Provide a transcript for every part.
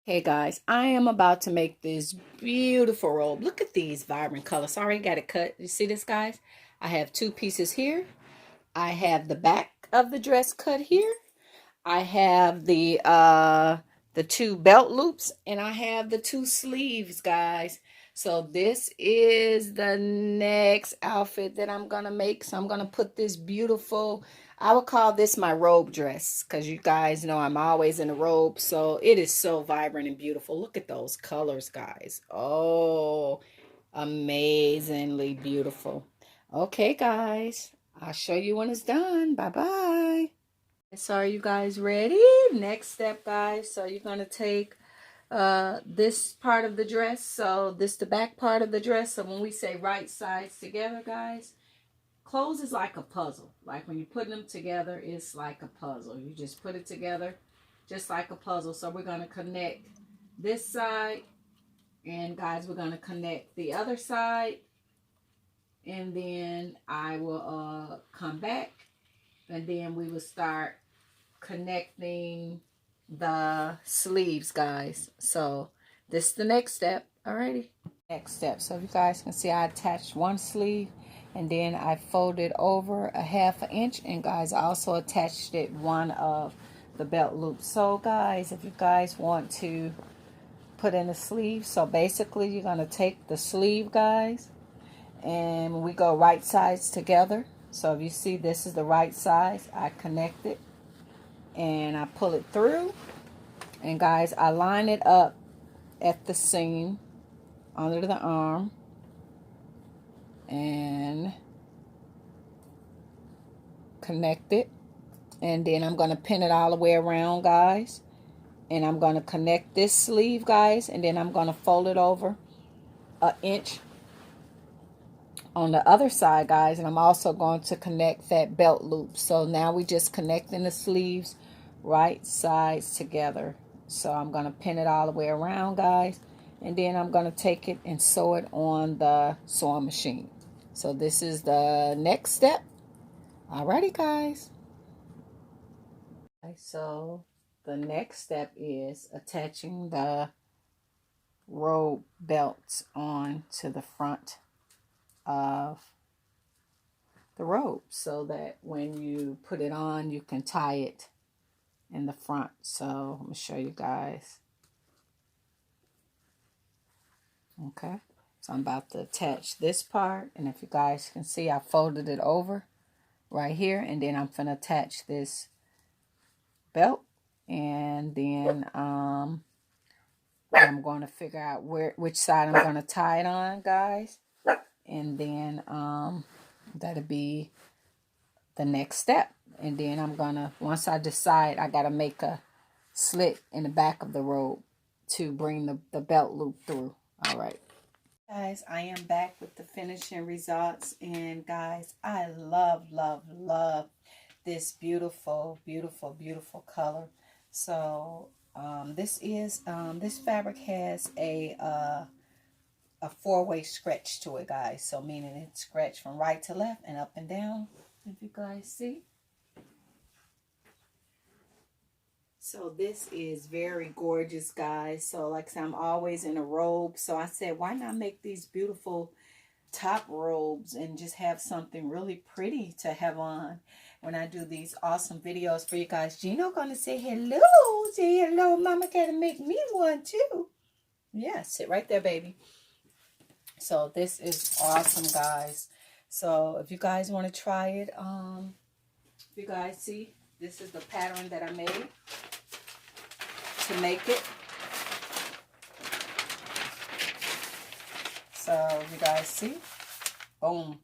Hey guys, I am about to make this beautiful robe. Look at these vibrant colors. I already got it cut. You see this, guys? I have two pieces here. I have the back of the dress cut here. I have the two belt loops, and I have the two sleeves, guys. So this is the next outfit that I'm gonna make. So I'm gonna put this beautiful, I would call this my robe dress, because you guys know I'm always in a robe. So it is so vibrant and beautiful. Look at those colors, guys. Oh, amazingly beautiful. Okay, guys, I'll show you when it's done. Bye bye. So are you guys ready? Next step, guys. So you're going to take this part of the dress. So this the back part of the dress. So when we say right sides together, guys, clothes is like a puzzle. Like when you put them together, it's like a puzzle. You just put it together just like a puzzle. So we're going to connect this side, and guys, we're going to connect the other side, and then I will come back, and then we will start connecting the sleeves, guys. So this is the next step. Alrighty, next step. So if you guys can see, I attached one sleeve, and then I folded over a 1/2 inch, and guys, I also attached it one of the belt loops. So guys, if you guys want to put in the sleeve, so basically you're going to take the sleeve, guys, and we go right sides together. So if you see, this is the right side. I connect it and I pull it through, and guys, I line it up at the seam under the arm and connect it, and then I'm going to pin it all the way around, guys, and I'm going to connect this sleeve, guys, and then I'm going to fold it over 1 inch on the other side, guys, and I'm also going to connect that belt loop. So now we just connecting the sleeves right sides together. So I'm going to pin it all the way around, guys, and then I'm going to take it and sew it on the sewing machine. So this is the next step. Alrighty, guys. Okay, so the next step is attaching the robe belts on to the front of the robe, so that when you put it on, you can tie it in the front. So I'm going to show you guys. Okay, so I'm about to attach this part, and if you guys can see, I folded it over right here, and then I'm going to attach this belt, and then I'm going to figure out which side I'm going to tie it on, guys, and then that'll be the next step. And then I'm gonna, once I decide, I gotta make a slit in the back of the robe to bring the belt loop through. All right, guys, I am back with the finishing results, and guys, I love this beautiful color. So this fabric has a 4-way stretch to it, guys. So meaning it's stretched from right to left and up and down, if you guys see. So this is very gorgeous, guys. So like I said, I'm always in a robe. So I said, why not make these beautiful top robes and just have something really pretty to have on when I do these awesome videos for you guys. Gino gonna say hello. Say hello, mama gotta make me one too. Yeah, sit right there, baby. So this is awesome, guys. So if you guys want to try it, if you guys see, this is the pattern that I made to make it. So you guys see, boom.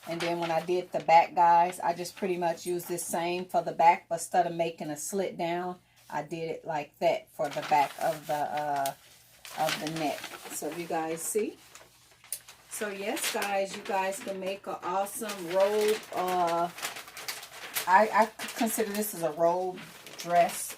And then when I did the back, guys, I just pretty much used this same for the back, but instead of making a slit down, I did it like that for the back of the neck. So you guys see. So yes, guys, you guys can make an awesome robe. I consider this as a robe dress,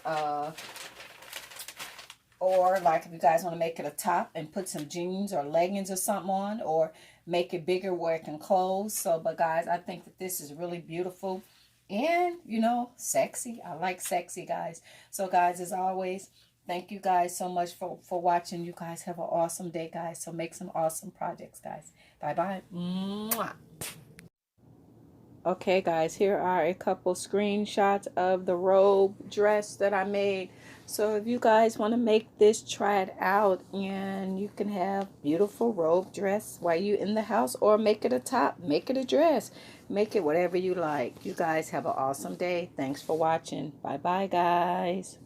or like if you guys want to make it a top and put some jeans or leggings or something on, or make it bigger where it can close. So, but guys, I think that this is really beautiful and, you know, sexy. I like sexy, guys. So guys, as always, Thank you guys so much for watching. You guys have an awesome day, guys. So make some awesome projects, guys. Bye-bye. Mwah. Okay, guys, here are a couple screenshots of the robe dress that I made. So if you guys want to make this, try it out, and you can have beautiful robe dress while you're in the house, or make it a top, make it a dress, make it whatever you like. You guys have an awesome day. Thanks for watching. Bye-bye, guys.